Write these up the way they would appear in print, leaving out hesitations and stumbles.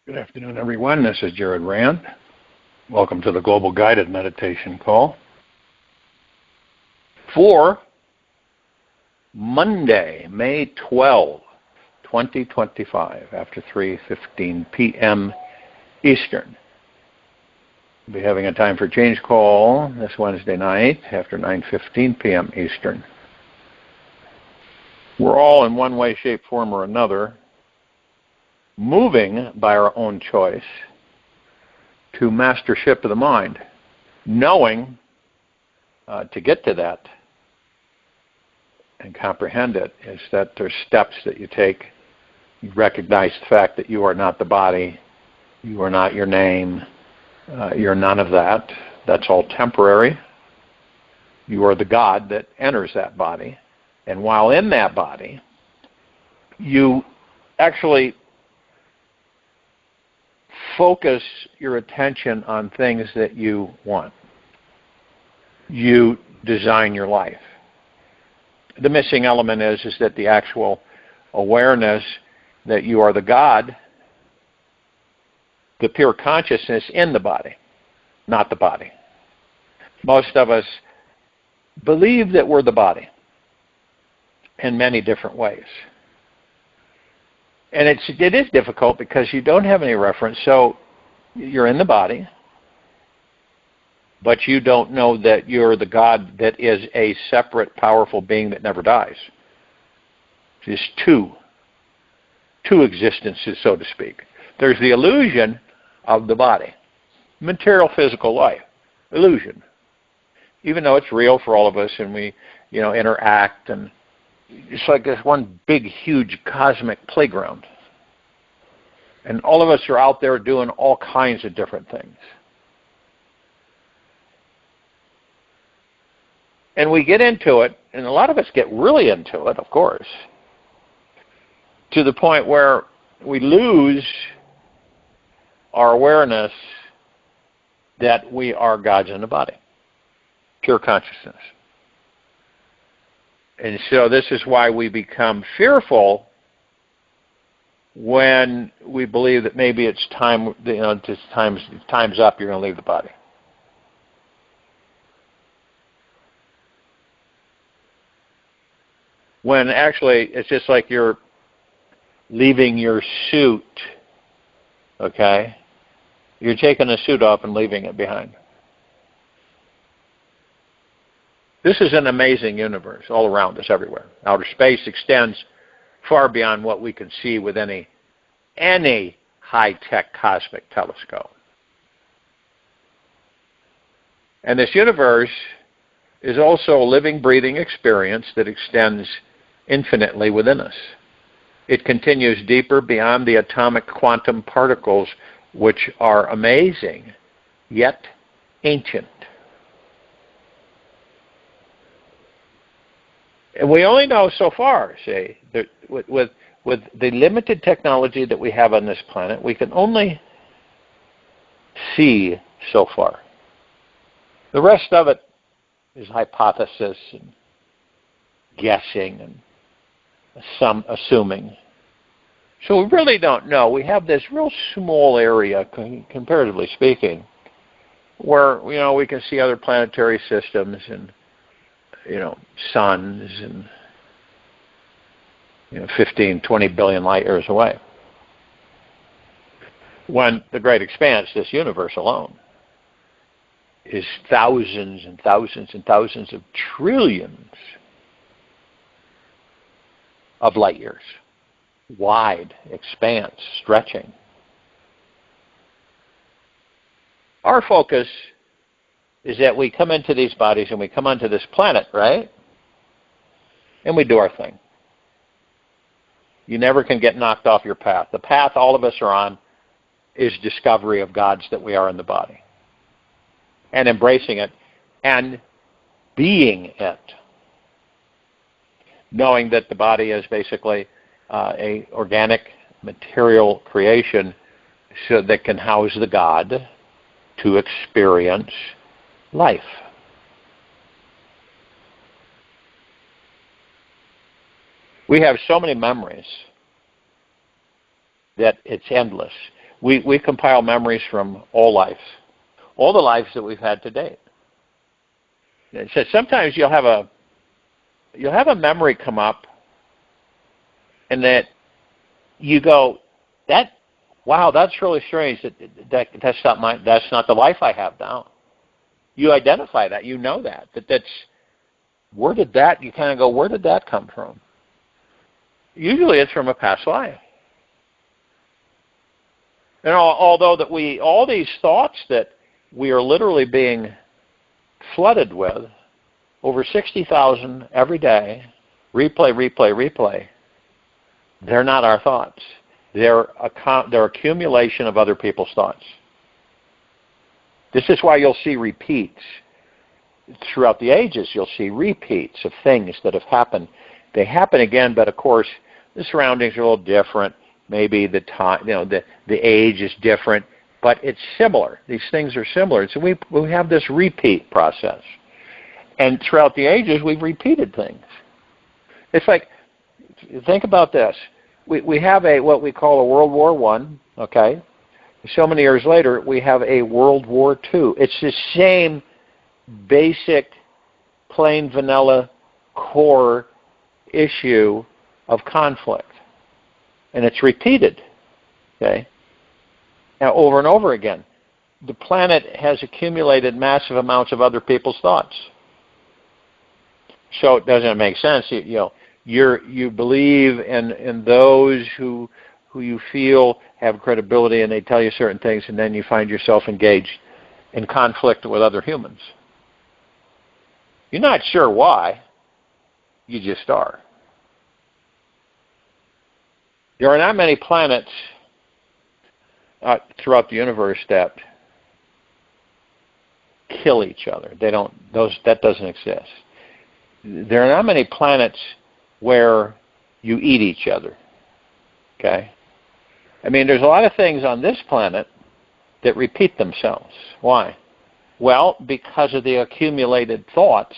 Good afternoon, everyone. This is Jared Rand. Welcome to the Global Guided Meditation Call for Monday, May 12, 2025, after 3:15 p.m. Eastern. We'll be having a time for change call this Wednesday night after 9:15 p.m. Eastern. We're all in one way, shape, form, or another moving by our own choice to mastership of the mind, knowing to get to that and comprehend it is that there's steps that you take. You recognize the fact that you are not the body, you are not your name, you're none of that. That's all temporary. You are the God that enters that body. And while in that body, you actually focus your attention on things that you want. You design your life. The missing element is that the actual awareness that you are the God, the pure consciousness in the body, not the body. Most of us believe that we're the body in many different ways. And it is difficult because you don't have any reference. So you're in the body, but you don't know that you're the God that is a separate, powerful being that never dies. Just two existences, so to speak. There's the illusion of the body, material, physical life, illusion. Even though it's real for all of us, and we, interact, and it's like this one big, huge cosmic playground. And all of us are out there doing all kinds of different things. And we get into it, and a lot of us get really into it, of course, to the point where we lose our awareness that we are gods in the body, pure consciousness. And so this is why we become fearful when we believe that maybe it's time, time's up, you're going to leave the body. When actually it's just like you're leaving your suit, okay? You're taking the suit off and leaving it behind. This is an amazing universe all around us, everywhere. Outer space extends far beyond what we can see with any high-tech cosmic telescope. And this universe is also a living, breathing experience that extends infinitely within us. It continues deeper beyond the atomic quantum particles, which are amazing, yet ancient. And we only know so far, see, with the limited technology that we have on this planet, we can only see so far. The rest of it is hypothesis and guessing and some assuming. So we really don't know. We have this real small area, comparatively speaking, where we can see other planetary systems and suns and 15, 20 billion light years away. When the great expanse, this universe alone, is thousands and thousands and thousands of trillions of light years. Wide, expanse, stretching. Our focus is that we come into these bodies and we come onto this planet, right? And we do our thing. You never can get knocked off your path. The path all of us are on is discovery of gods that we are in the body. And embracing it and being it. Knowing that the body is basically a organic material creation so that can house the God to experience life. We have so many memories that it's endless. We compile memories from all lives, all the lives that we've had to date. It says sometimes you'll have a memory come up, and that you go, wow, that's really strange. That's not the life I have now. You identify that, you know that's where did that? You kind of go, where did that come from? Usually, it's from a past life. And although that all these thoughts that we are literally being flooded with, over 60,000 every day, replay, they're not our thoughts. They're accumulation of other people's thoughts. This is why you'll see repeats. Throughout the ages, you'll see repeats of things that have happened. They happen again, but of course, the surroundings are a little different. Maybe the time, the age is different, but it's similar. These things are similar. So we have this repeat process. And throughout the ages, we've repeated things. It's like, think about this. We have what we call a World War I, okay? So many years later, we have a World War II. It's the same basic, plain vanilla core issue of conflict. And it's repeated, okay? Now, over and over again. The planet has accumulated massive amounts of other people's thoughts. So it doesn't make sense. You believe in those who you feel have credibility, and they tell you certain things, and then you find yourself engaged in conflict with other humans. You're not sure why. You just are. There are not many planets throughout the universe that kill each other. That doesn't exist. There are not many planets where you eat each other. Okay? I mean, there's a lot of things on this planet that repeat themselves. Why? Well, because of the accumulated thoughts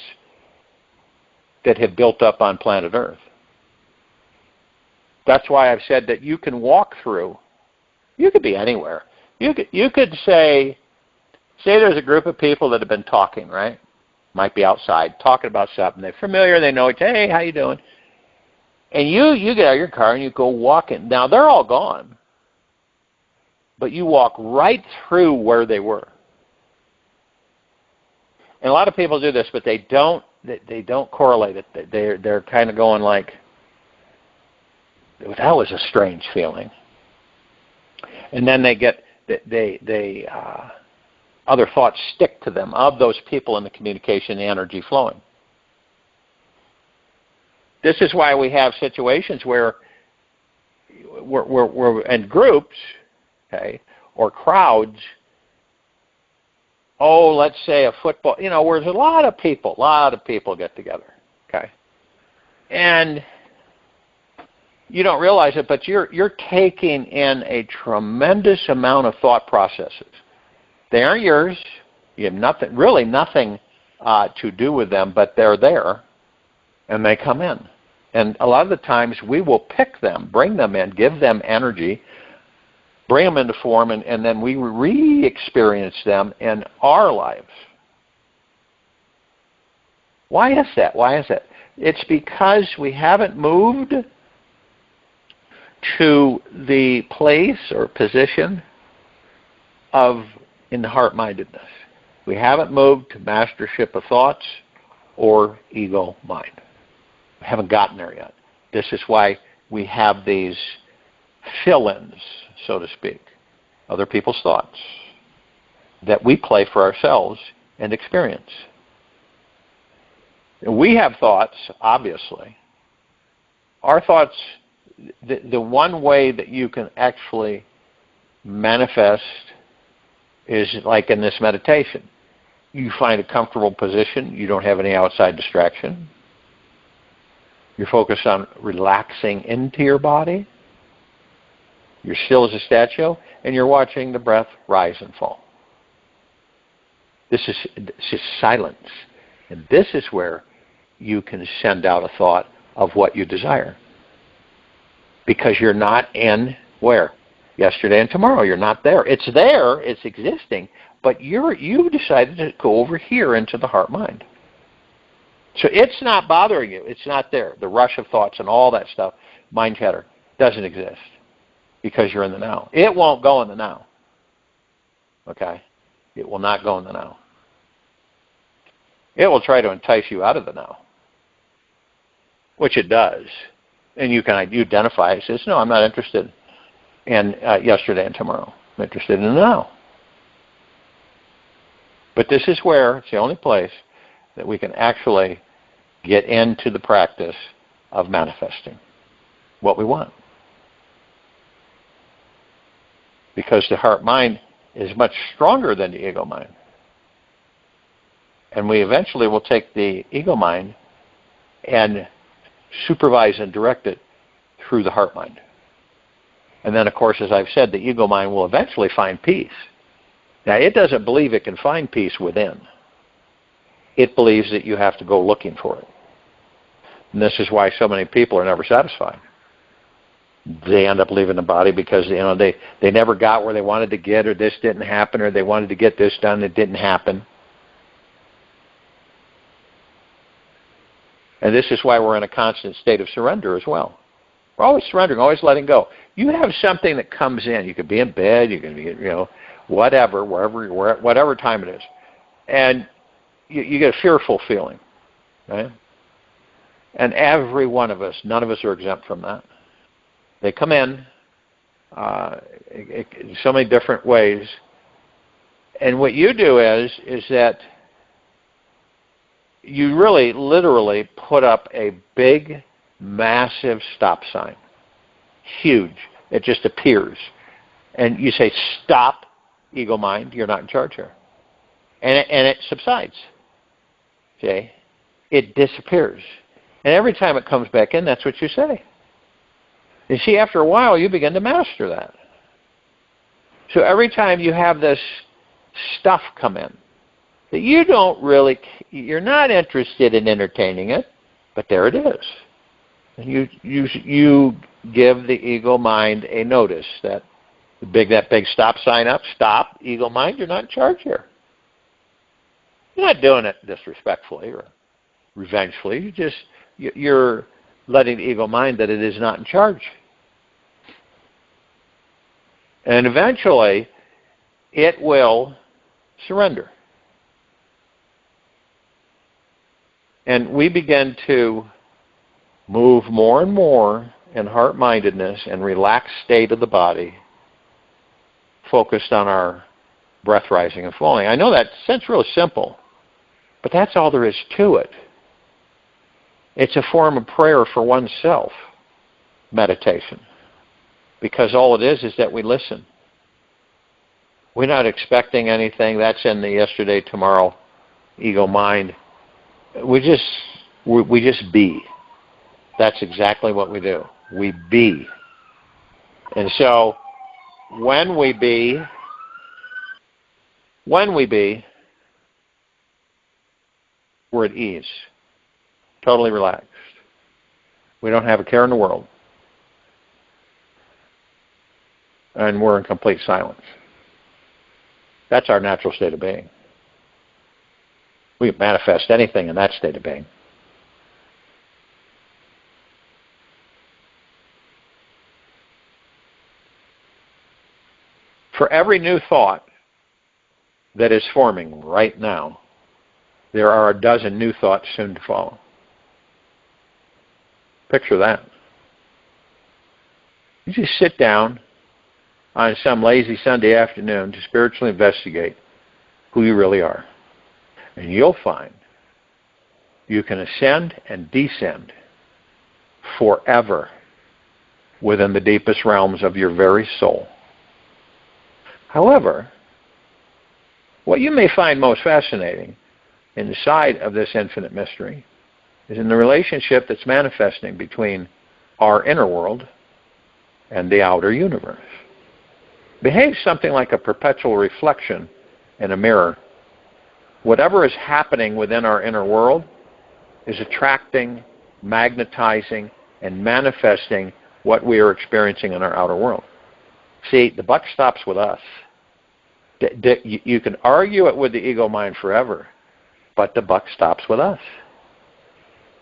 that have built up on planet Earth. That's why I've said that you can walk through. You could be anywhere. You could say there's a group of people that have been talking, right? Might be outside talking about something. They're familiar. They know each other. Hey, how you doing? And you get out of your car and you go walking. Now they're all gone, but you walk right through where they were. And a lot of people do this, but they don't correlate it. They're kind of going like, that was a strange feeling. And then other thoughts stick to them of those people in the communication, the energy flowing. This is why we have situations where we're in groups, okay, or crowds. Oh, let's say a football, where there's a lot of people get together, okay, and you don't realize it, but you're taking in a tremendous amount of thought processes. They aren't yours. You have nothing to do with them, but they're there, and they come in. And a lot of the times we will pick them, bring them in, give them energy, bring them into form, and then we re-experience them in our lives. Why is that? It's because we haven't moved to the place or position in heart-mindedness. We haven't moved to mastership of thoughts or ego mind. We haven't gotten there yet. This is why we have these fill-ins, so to speak, other people's thoughts that we play for ourselves and experience. We have thoughts, obviously. Our thoughts, the one way that you can actually manifest is like in this meditation. You find a comfortable position. You don't have any outside distraction. You're focused on relaxing into your body. You're still as a statue, and you're watching the breath rise and fall. This is silence. And this is where you can send out a thought of what you desire. Because you're not in where? yesterday and tomorrow. You're not there. It's there. It's existing. But you decided to go over here into the heart-mind. So it's not bothering you. It's not there. The rush of thoughts and all that stuff, mind chatter, doesn't exist because you're in the now. It won't go in the now. Okay? It will not go in the now. It will try to entice you out of the now, which it does. And you identify it. Says, no, I'm not interested in yesterday and tomorrow. I'm interested in the now. But this is where it's the only place that we can actually get into the practice of manifesting what we want. Because the heart-mind is much stronger than the ego-mind. And we eventually will take the ego-mind and supervise and direct it through the heart-mind. And then, of course, as I've said, the ego-mind will eventually find peace. Now, it doesn't believe it can find peace within. It believes that you have to go looking for it. And this is why so many people are never satisfied. They end up leaving the body because they never got where they wanted to get, or this didn't happen, or they wanted to get this done, it didn't happen. And this is why we're in a constant state of surrender as well. We're always surrendering, always letting go. You have something that comes in. You could be in bed, you can be, whatever, whatever time it is. And you get a fearful feeling, right? And every one of us, none of us are exempt from that. They come in so many different ways. And what you do is that you really literally put up a big, massive stop sign. Huge. It just appears. And you say, stop, ego mind, you're not in charge here. And it subsides. Okay? It disappears. And every time it comes back in, that's what you say. You see, after a while, you begin to master that. So every time you have this stuff come in, that you're not interested in entertaining it, but there it is. And you give the ego mind a notice that big stop sign up, stop, ego mind, you're not in charge here. You're not doing it disrespectfully or revengefully. You're letting the ego mind that it is not in charge. And eventually, it will surrender. And we begin to move more and more in heart-mindedness and relaxed state of the body, focused on our breath rising and falling. I know that sounds really simple, but that's all there is to it. It's a form of prayer for oneself, meditation, because all it is that we listen. We're not expecting anything. That's in the yesterday, tomorrow, ego mind. We just be. That's exactly what we do. We be. And so when we be, we're at ease, totally relaxed. We don't have a care in the world. And we're in complete silence. That's our natural state of being. We can manifest anything in that state of being. For every new thought that is forming right now, there are a dozen new thoughts soon to follow. Picture that. You just sit down on some lazy Sunday afternoon to spiritually investigate who you really are. And you'll find you can ascend and descend forever within the deepest realms of your very soul. However, what you may find most fascinating inside of this infinite mystery is in the relationship that's manifesting between our inner world and the outer universe. It behaves something like a perpetual reflection in a mirror. Whatever is happening within our inner world is attracting, magnetizing, and manifesting what we are experiencing in our outer world. See, the buck stops with us. You can argue it with the ego mind forever, but the buck stops with us.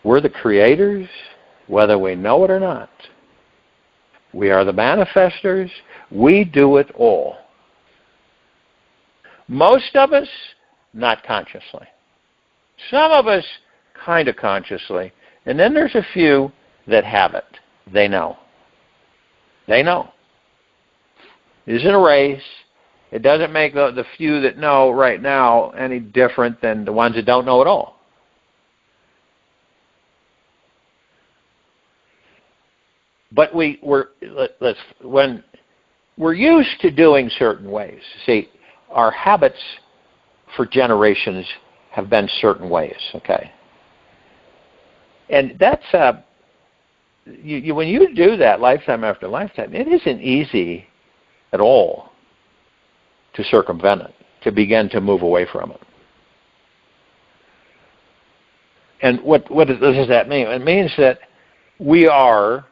We're the creators, whether we know it or not. We are the manifestors. We do it all. Most of us, not consciously. Some of us, kind of consciously. And then there's a few that have it. They know. They know. It isn't a race. It doesn't make the few that know right now any different than the ones that don't know at all. But when we're used to doing certain ways. See, our habits for generations have been certain ways, okay? And that's, when you do that lifetime after lifetime, it isn't easy at all to circumvent it, to begin to move away from it. And what does that mean? It means that we are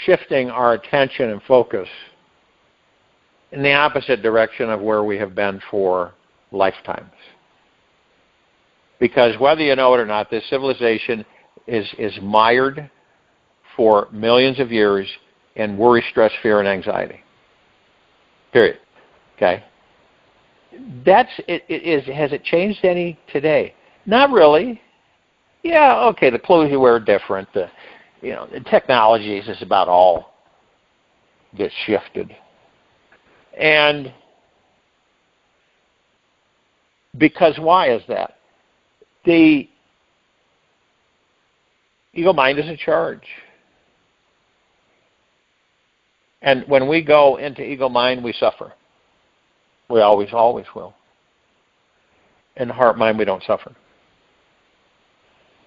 shifting our attention and focus in the opposite direction of where we have been for lifetimes. Because whether you know it or not, this civilization is mired for millions of years in worry, stress, fear, and anxiety. Period. Okay? Has it changed any today? Not really. Yeah, okay, the clothes you wear are different. The technologies is about all gets shifted. And because why is that? The ego mind is in charge. And when we go into ego mind, we suffer. We always will. In heart mind, we don't suffer.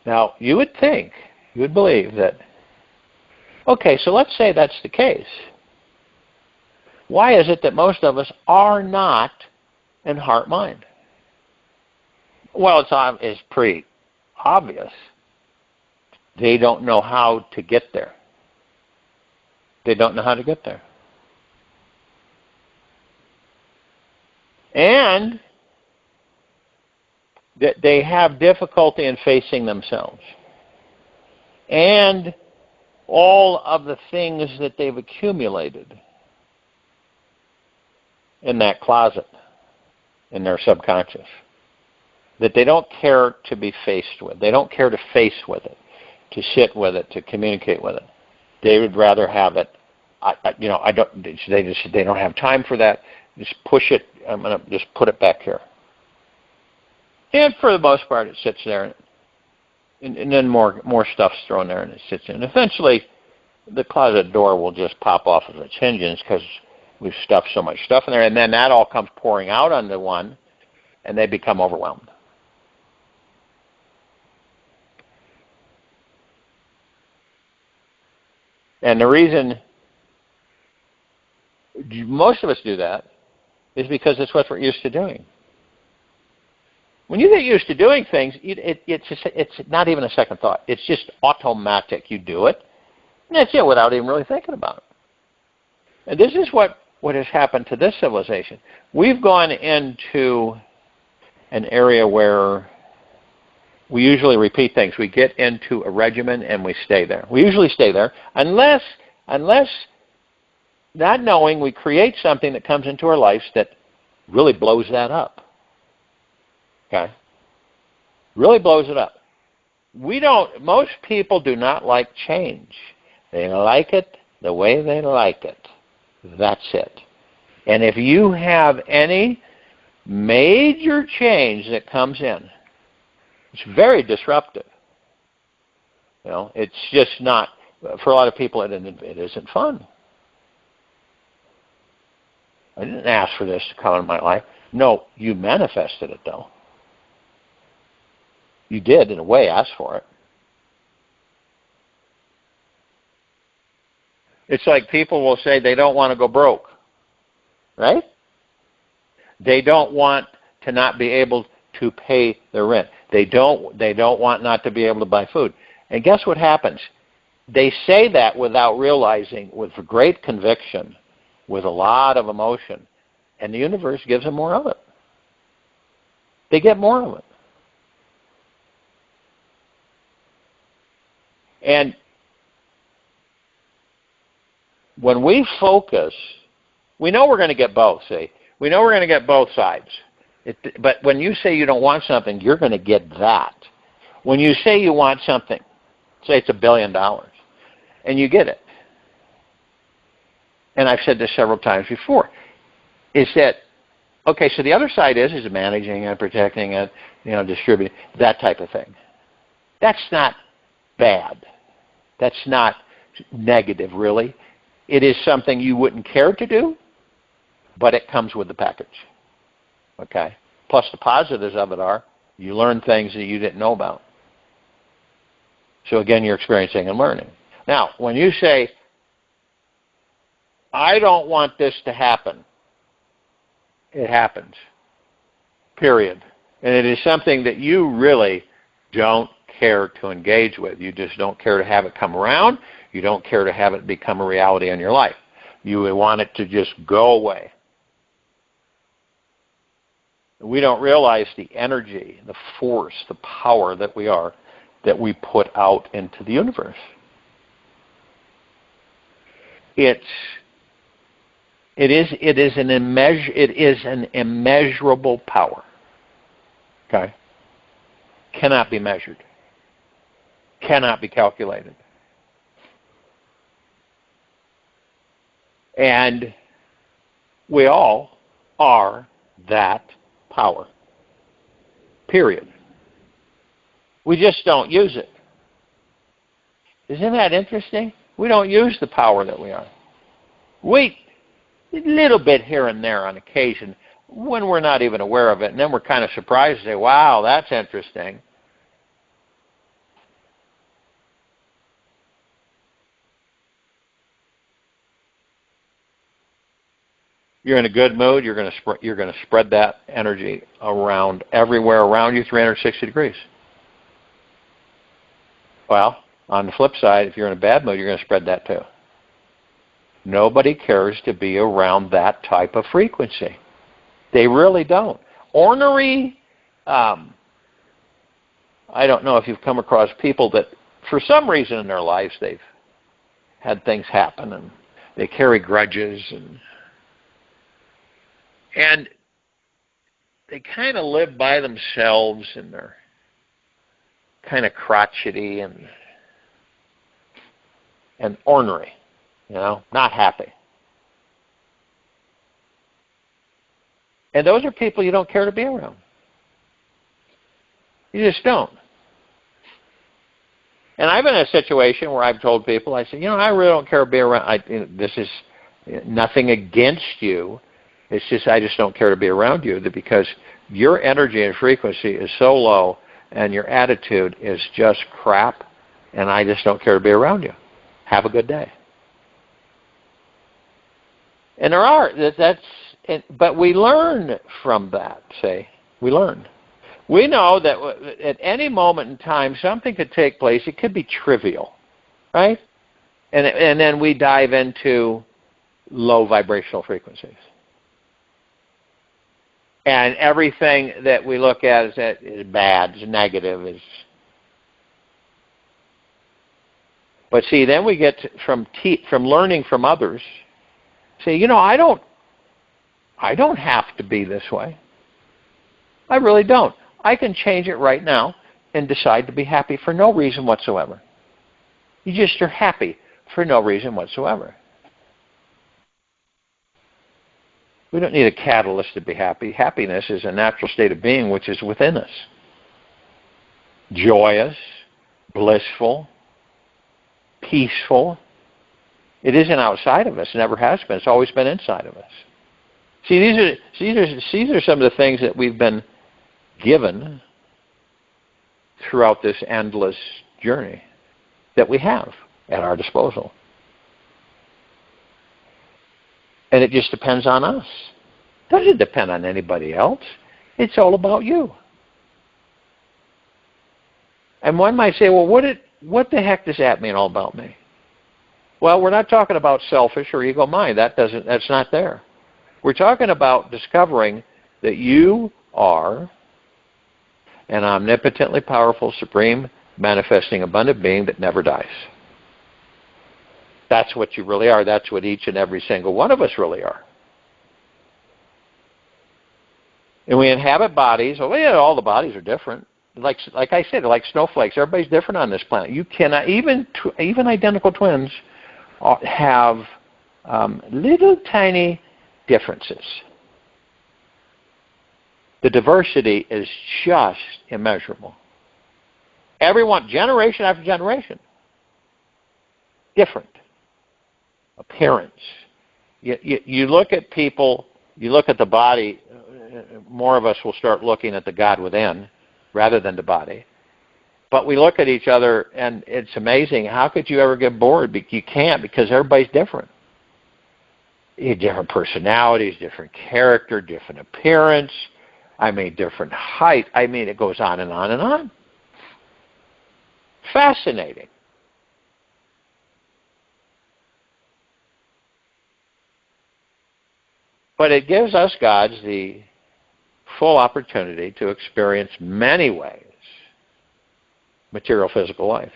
Now, you would believe that, okay, so let's say that's the case. Why is it that most of us are not in heart mind? Well, it's pretty obvious. They don't know how to get there. They don't know how to get there. And that they have difficulty in facing themselves. And all of the things that they've accumulated in that closet, in their subconscious, that they don't care to be faced with. They don't care to face with it, to sit with it, to communicate with it. They would rather have it. They don't have time for that. Just push it. I'm going to just put it back here. And for the most part, it sits there, and then more stuff's thrown there, and it sits in. And eventually, the closet door will just pop off of its hinges because we've stuffed so much stuff in there, and then that all comes pouring out onto one, and they become overwhelmed. And the reason most of us do that is because it's what we're used to doing. When you get used to doing things, it's not even a second thought. It's just automatic. You do it, and that's it, without even really thinking about it. And this is what has happened to this civilization. We've gone into an area where we usually repeat things. We get into a regimen and we stay there. We usually stay there unless not knowing, we create something that comes into our lives that really blows that up. Okay? Really blows it up. Most people do not like change. They like it the way they like it. That's it. And if you have any major change that comes in, it's very disruptive. It's just not, for a lot of people, it isn't fun. I didn't ask for this to come in my life. No, you manifested it, though. You did, in a way, ask for it. It's like people will say they don't want to go broke, right? They don't want to not be able to pay their rent. They don't want not to be able to buy food. And guess what happens? they say that without realizing, with great conviction, with a lot of emotion, and the universe gives them more of it. They get more of it. And when we focus, we know we're going to get both, see? We know we're going to get both sides. But when you say you don't want something, you're going to get that. When you say you want something, say it's $1 billion, and you get it. And I've said this several times before, is that, okay, so the other side is managing and protecting it, distributing, that type of thing. That's not bad. That's not negative, really. It is something you wouldn't care to do, but it comes with the package. Okay? Plus the positives of it are, you learn things that you didn't know about. So again, you're experiencing and learning. Now, when you say, I don't want this to happen, it happens. Period. And it is something that you really don't care to engage with. You just don't care to have it come around. You don't care to have it become a reality in your life. You want it to just go away. We don't realize the energy, the force, the power that we put out into the universe. It is an immeasurable power. Okay? Cannot be measured. Cannot be calculated. And we all are that power. Period. We just don't use it. Isn't that interesting? We don't use the power that we are. We, a little bit here and there on occasion, when we're not even aware of it, and then we're kind of surprised and say, wow, that's interesting. You're in a good mood, you're going to spread that energy around everywhere around you, 360 degrees. Well, on the flip side, if you're in a bad mood, you're going to spread that too. Nobody cares to be around that type of frequency. They really don't. Ornery, I don't know if you've come across people that, for some reason in their lives, they've had things happen and they carry grudges and they kind of live by themselves and they're kind of crotchety and ornery, not happy. And those are people you don't care to be around. You just don't. And I've been in a situation where I've told people, I said, I really don't care to be around. This is nothing against you. It's just I just don't care to be around you because your energy and frequency is so low and your attitude is just crap, and I just don't care to be around you. Have a good day. And but we learn from that, see. We learn. We know that at any moment in time, something could take place. It could be trivial, right? And then we dive into low vibrational frequencies. And everything that we look at is bad, is negative. But see, then we get from learning from others. See, I don't have to be this way. I really don't. I can change it right now and decide to be happy for no reason whatsoever. You're happy for no reason whatsoever. We don't need a catalyst to be happy. Happiness is a natural state of being which is within us. Joyous, blissful, peaceful. It isn't outside of us. It never has been. It's always been inside of us. See, these are some of the things that we've been given throughout this endless journey that we have at our disposal. And it just depends on us. It doesn't depend on anybody else. It's all about you. And one might say, well, what the heck does that mean all about me? Well, we're not talking about selfish or ego mind. That's not there. We're talking about discovering that you are an omnipotently powerful, supreme, manifesting, abundant being that never dies. That's what you really are. That's what each and every single one of us really are. And we inhabit bodies. Well, yeah, all the bodies are different. Like I said, like snowflakes. Everybody's different on this planet. You cannot, even identical twins have little tiny differences. The diversity is just immeasurable. Everyone, generation after generation, different appearance. You look at people, you look at the body, more of us will start looking at the God within rather than the body. But we look at each other, and it's amazing. How could you ever get bored? You can't, because everybody's different. You have different personalities, different character, different appearance. Different height. It goes on and on and on. Fascinating. But it gives us gods the full opportunity to experience many ways material physical life.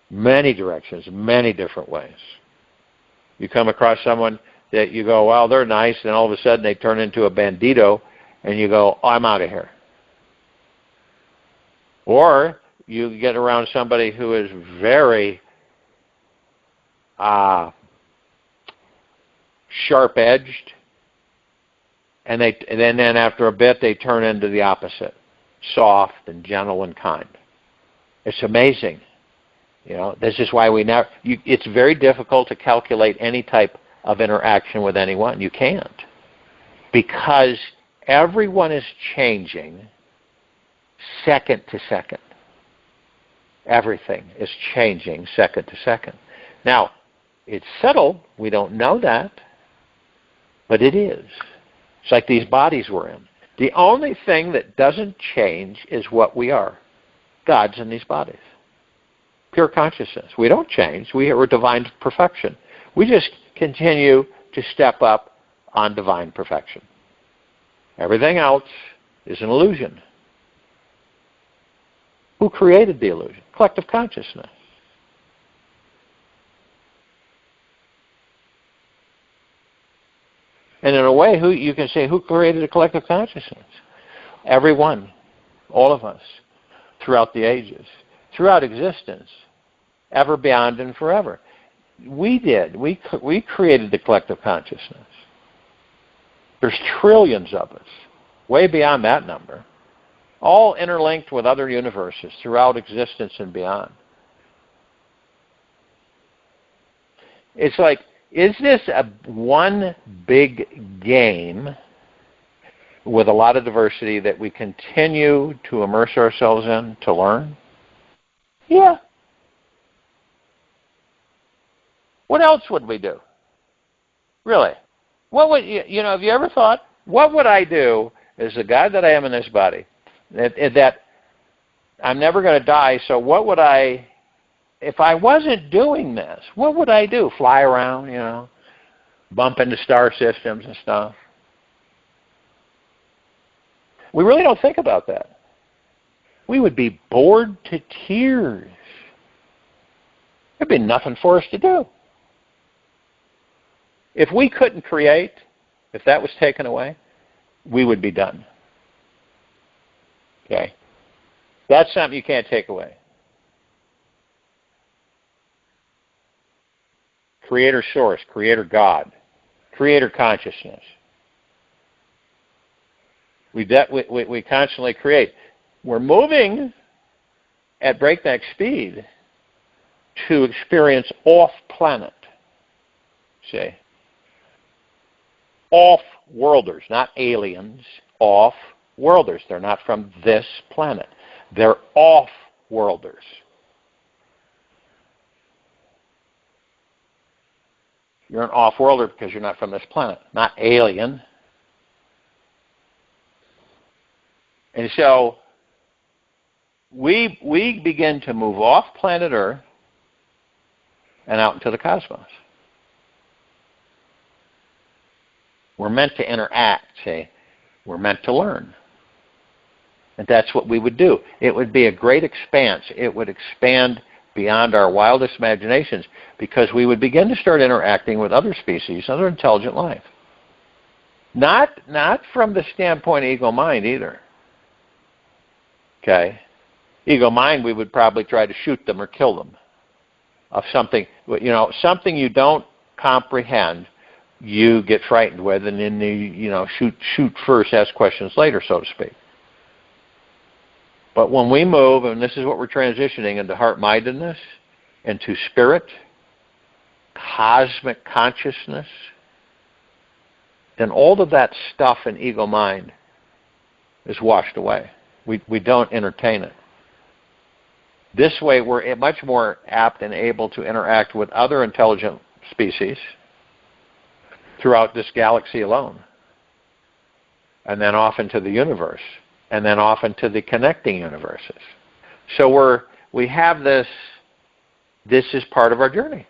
Many directions, many different ways. You come across someone that you go, well, they're nice, and all of a sudden they turn into a bandito, and you go, oh, I'm out of here. Or you get around somebody who is very sharp-edged, and then after a bit they turn into the opposite, soft and gentle and kind. It's amazing. This is why it's very difficult to calculate any type of interaction with anyone. You can't. Because everyone is changing second to second. Everything is changing second to second. Now, it's subtle. We don't know that. But it is. It's like these bodies we're in. The only thing that doesn't change is what we are. Gods in these bodies. Pure consciousness. We don't change. We're divine perfection. We just continue to step up on divine perfection. Everything else is an illusion. Who created the illusion? Collective consciousness. And in a way, you can say, who created the collective consciousness? Everyone, all of us, throughout the ages, throughout existence, ever, beyond, and forever. We did. We created the collective consciousness. There's trillions of us, way beyond that number, all interlinked with other universes throughout existence and beyond. It's like, is this one big game with a lot of diversity that we continue to immerse ourselves in to learn? Yeah. What else would we do? Really? What would have you ever thought, what would I do as the God that I am in this body? That I'm never going to die, so what would I, if I wasn't doing this, what would I do? Fly around, bump into star systems and stuff? We really don't think about that. We would be bored to tears. There'd be nothing for us to do. If we couldn't create, if that was taken away, we would be done. Okay? That's something you can't take away. Creator source, creator God, creator consciousness. We constantly create. We're moving at breakneck speed to experience off-planet. See? Off-worlders, not aliens, off-worlders. They're not from this planet. They're off-worlders. You're an off-worlder because you're not from this planet, not alien. And so, we begin to move off planet Earth and out into the cosmos. We're meant to interact, see? We're meant to learn. And that's what we would do. It would be a great expanse. It would expand beyond our wildest imaginations because we would begin to start interacting with other species, other intelligent life. Not from the standpoint of ego-mind either. Okay? Ego-mind, we would probably try to shoot them or kill them. Of something, something you don't comprehend, you get frightened with, and then shoot first, ask questions later, so to speak. But when we move, and this is what we're transitioning into heart-mindedness, into spirit, cosmic consciousness, then all of that stuff in ego-mind is washed away. We don't entertain it. This way, we're much more apt and able to interact with other intelligent species throughout this galaxy alone, and then off into the universe, and then off into the connecting universes. So we have this is part of our journey.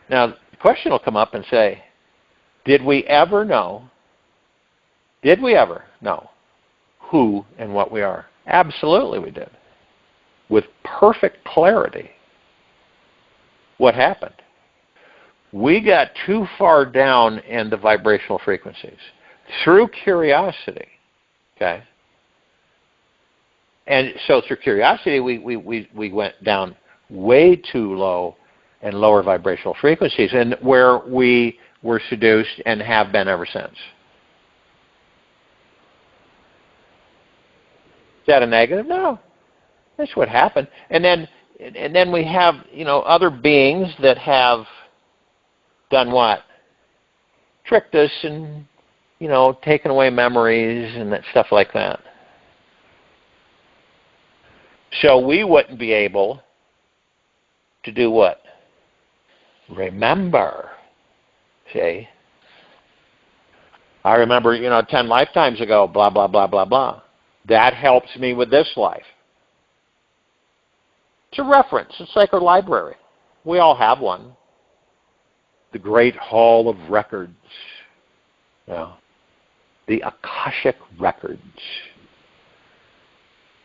Now, the question will come up and say, did we ever know who and what we are? Absolutely we did. With perfect clarity. What happened? We got too far down in the vibrational frequencies. Through curiosity, okay? And so through curiosity, we went down way too low and lower vibrational frequencies, and where we were seduced and have been ever since. Is that a negative? No. That's what happened. And then we have, other beings that have done what? Tricked us and, taken away memories and that stuff like that. So we wouldn't be able to do what? Remember. See? I remember, 10 lifetimes ago, blah, blah, blah, blah, blah. That helps me with this life. It's a reference. It's like our library. We all have one. The Great Hall of Records. The Akashic Records.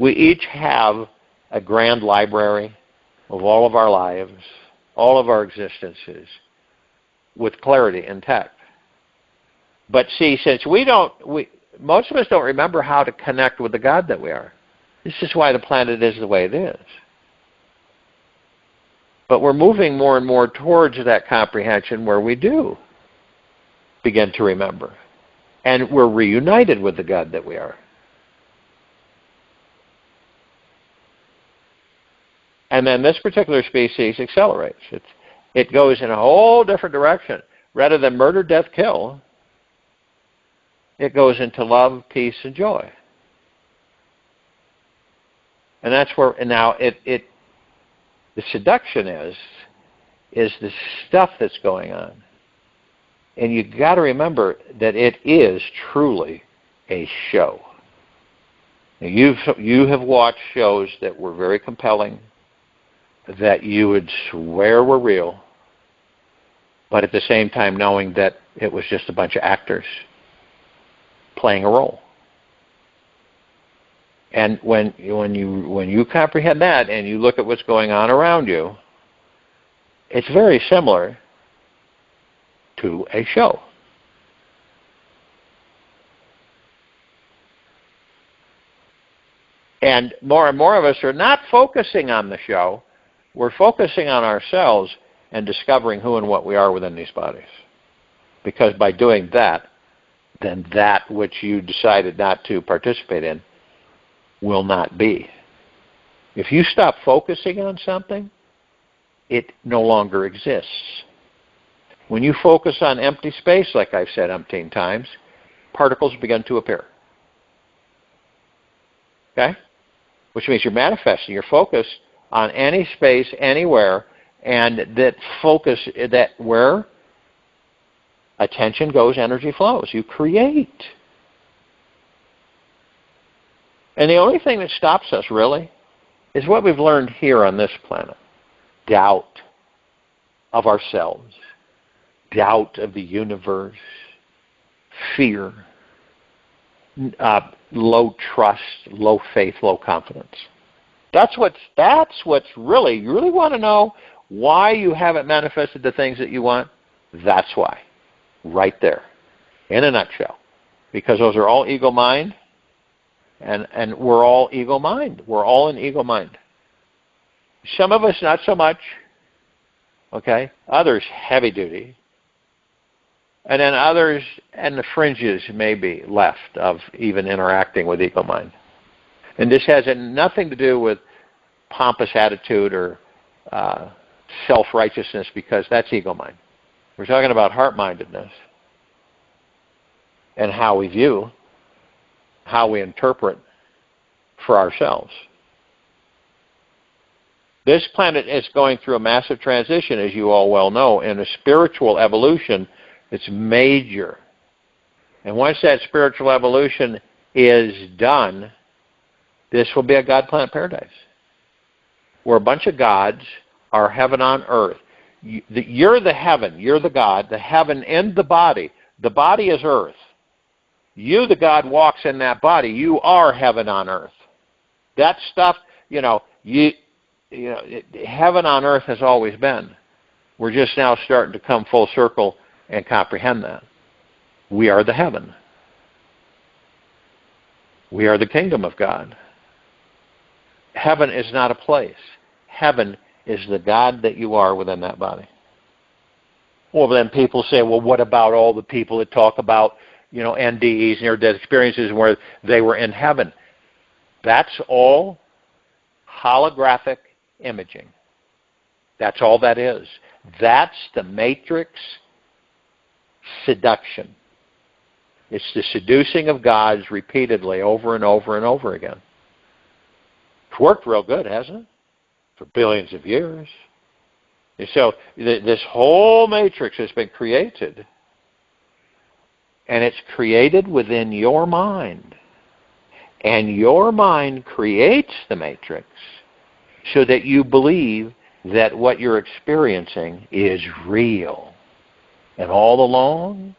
We each have a grand library of all of our lives, all of our existences, with clarity intact. But see, since most of us don't remember how to connect with the God that we are. This is why the planet is the way it is. But we're moving more and more towards that comprehension where we do begin to remember. And we're reunited with the God that we are. And then this particular species accelerates. It goes in a whole different direction. Rather than murder, death, kill, it goes into love, peace, and joy. And that's where, and now the seduction is the stuff that's going on. And you've got to remember that it is truly a show. Now you have watched shows that were very compelling, that you would swear were real, but at the same time knowing that it was just a bunch of actors playing a role. And when you comprehend that and you look at what's going on around you, it's very similar to a show. And more of us are not focusing on the show. We're focusing on ourselves and discovering who and what we are within these bodies. Because by doing that, then that which you decided not to participate in will not be. If you stop focusing on something, it no longer exists. When you focus on empty space, like I've said umpteen times, particles begin to appear. Okay? Which means you're manifesting. You're focused on any space, anywhere, and that focus, that where attention goes, energy flows. You create. And the only thing that stops us, really, is what we've learned here on this planet. Doubt of ourselves, doubt of the universe, fear, low trust, low faith, low confidence. That's what's really, you really want to know why you haven't manifested the things that you want? That's why. Right there. In a nutshell. Because those are all ego mind, and we're all ego mind. We're all in ego mind. Some of us not so much. Okay? Others heavy duty. And then others and the fringes may be left of even interacting with ego mind. And this has nothing to do with pompous attitude or self-righteousness, because that's ego mind. We're talking about heart-mindedness and how we view, how we interpret for ourselves. This planet is going through a massive transition, as you all well know, and a spiritual evolution. It's major. And once that spiritual evolution is done, this will be a God-planet paradise, where a bunch of gods are heaven on earth. You're the heaven, you're the God, the heaven in the body. The body is earth. You, the God, walks in that body. You are heaven on earth. That stuff, heaven on earth has always been. We're just now starting to come full circle and comprehend that. We are the heaven. We are the kingdom of God. Heaven is not a place. Heaven is the God that you are within that body. Well, then people say, well, what about all the people that talk about, NDEs, near-death experiences where they were in heaven? That's all holographic imaging. That's all that is. That's the matrix seduction. It's the seducing of gods repeatedly over and over and over again. It's worked real good, hasn't it? For billions of years. And so this whole matrix has been created, and it's created within your mind. And your mind creates the matrix so that you believe that what you're experiencing is real. And all along,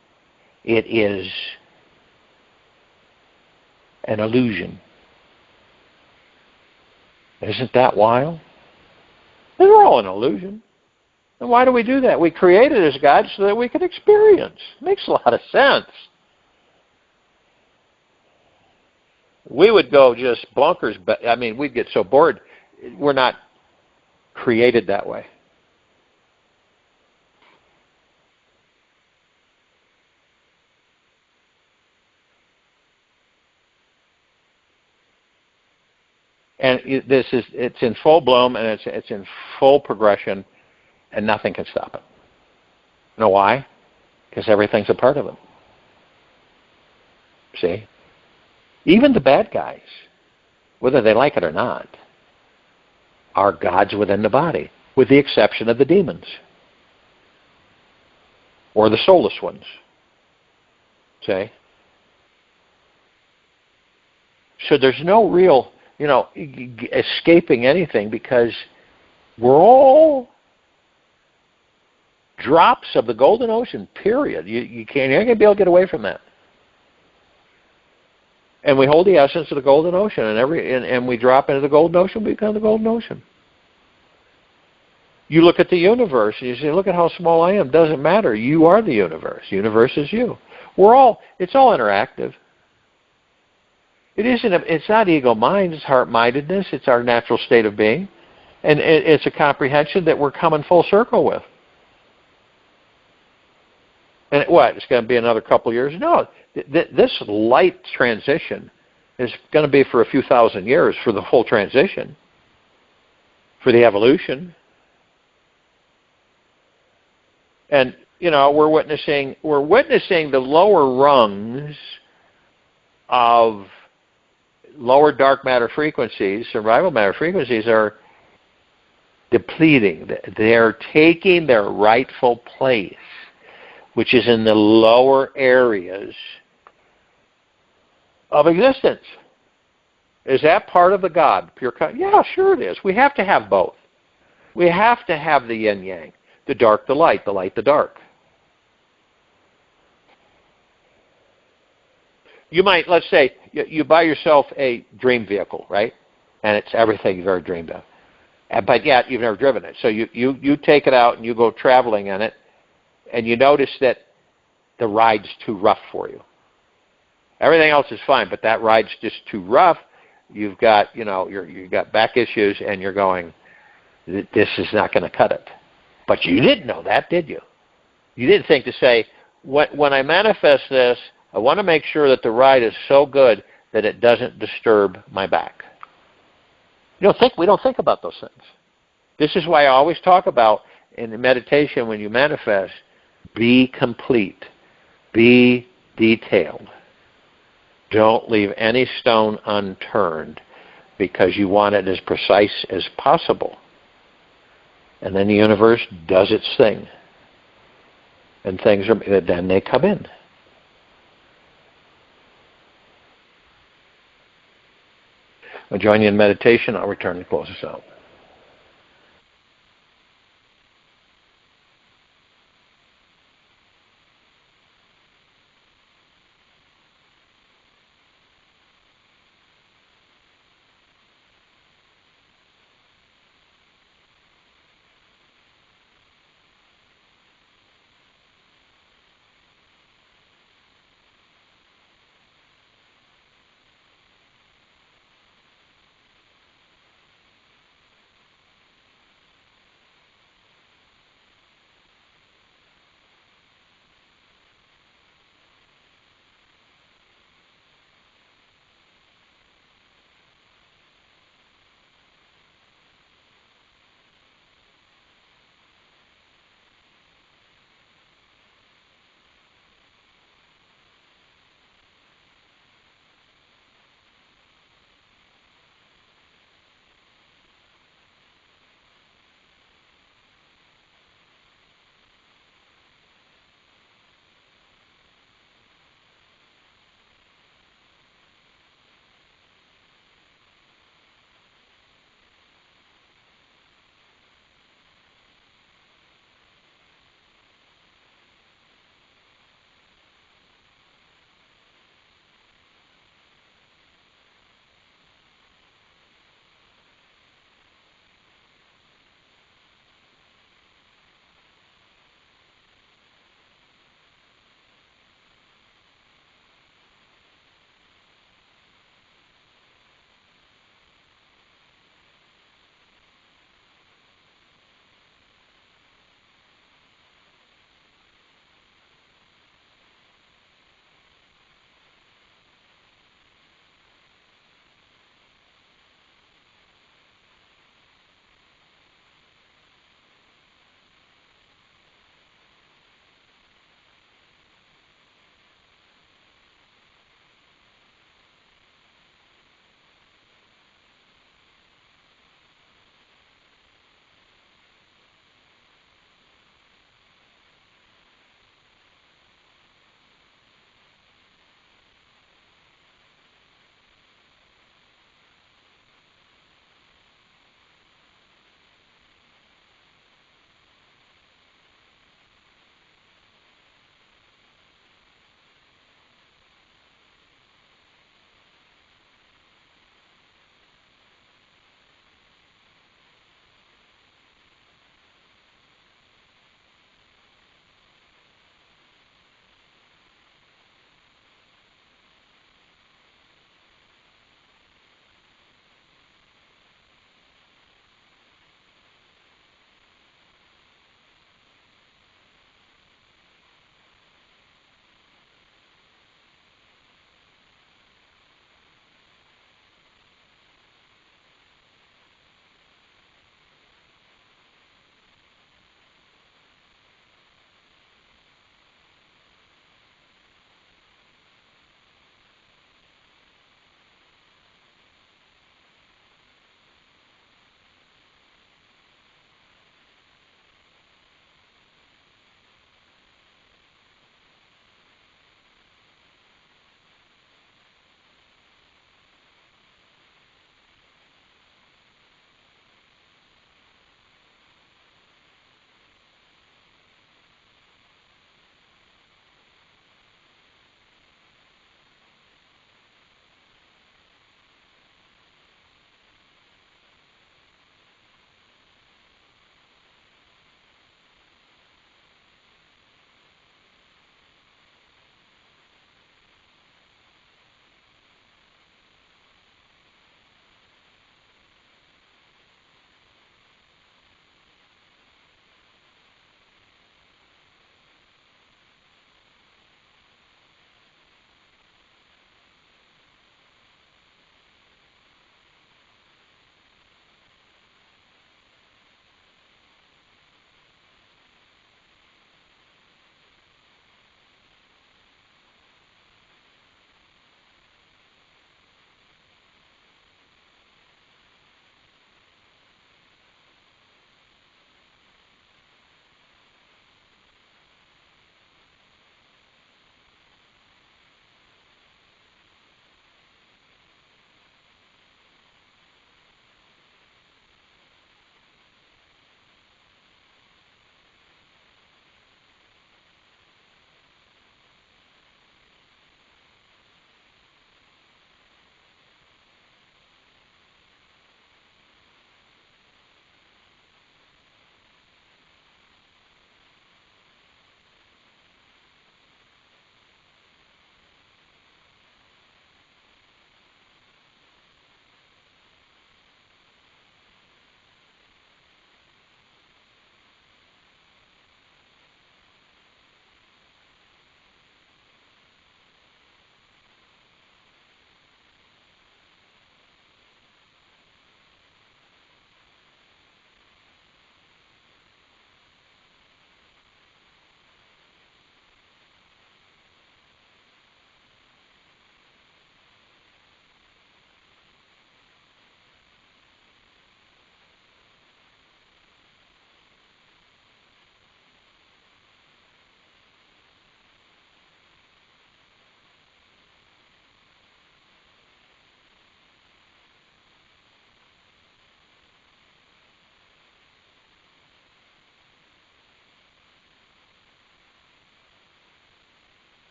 it is an illusion. Isn't that wild? They're all an illusion. And why do we do that? We created as God so that we could experience. It makes a lot of sense. We would go just bonkers. We'd get so bored. We're not created that way. And it's in full bloom, and it's in full progression, and nothing can stop it. You know why? Because everything's a part of it. See? Even the bad guys, whether they like it or not, are gods within the body, with the exception of the demons. Or the soulless ones. See? So there's no real, escaping anything, because we're all drops of the golden ocean, period. You're not going to be able to get away from that. And we hold the essence of the golden ocean, and we drop into the golden ocean, we become the golden ocean. You look at the universe, and you say, look at how small I am. Doesn't matter. You are the universe. Universe is you. It's all interactive. It's not ego mind, it's heart-mindedness, it's our natural state of being. And it's a comprehension that we're coming full circle with. And it's going to be another couple of years? No. This light transition is going to be for a few thousand years for the full transition, for the evolution. And, we're witnessing the lower rungs of lower dark matter frequencies, survival matter frequencies, are depleting. They're taking their rightful place, which is in the lower areas of existence. Is that part of the God? Pure yeah, sure it is. We have to have both. We have to have the yin-yang, the dark, the light, the dark. You might, let's say, you buy yourself a dream vehicle, right? And it's everything you've ever dreamed of. But yet, you've never driven it. So you take it out and you go traveling in it, and you notice that the ride's too rough for you. Everything else is fine, but that ride's just too rough. You've got, you've got back issues, and you're going, this is not going to cut it. But you didn't know that, did you? You didn't think to say, when I manifest this, I want to make sure that the ride is so good that it doesn't disturb my back. We don't think about those things. This is why I always talk about in the meditation when you manifest, be complete, be detailed. Don't leave any stone unturned because you want it as precise as possible. And then the universe does its thing. And then they come in. I'll join you in meditation. I'll return to close us out.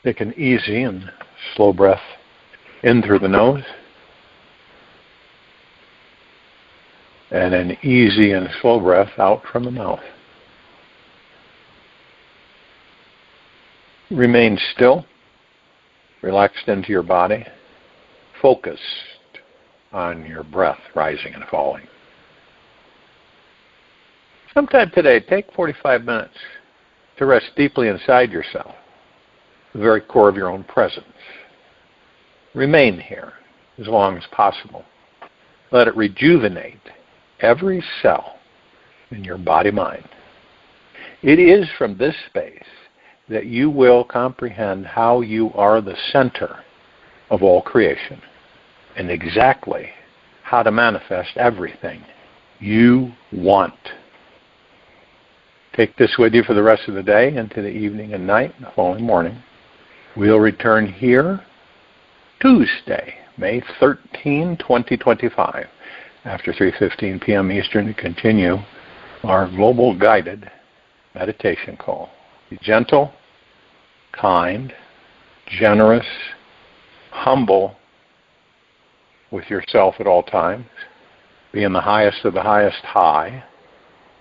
Take an easy and slow breath in through the nose, and an easy and slow breath out from the mouth. Remain still, relaxed into your body, focused on your breath rising and falling. Sometime today, take 45 minutes to rest deeply inside yourself, the very core of your own presence. Remain here as long as possible. Let it rejuvenate every cell in your body-mind. It is from this space that you will comprehend how you are the center of all creation and exactly how to manifest everything you want. Take this with you for the rest of the day, into the evening and night, and the following morning. We'll return here Tuesday, May 13, 2025, after 3:15 p.m. Eastern, to continue our global guided meditation call. Be gentle, kind, generous, humble with yourself at all times. Be in the highest of the highest high,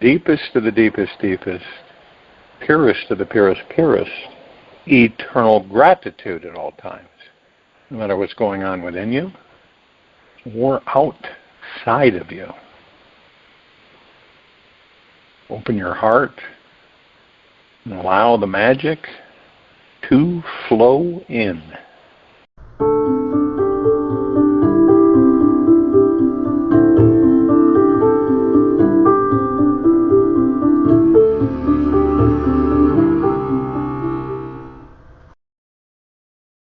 deepest of the deepest deepest, purest of the purest purest, eternal gratitude at all times, no matter what's going on within you or outside of you. Open your heart and allow the magic to flow in.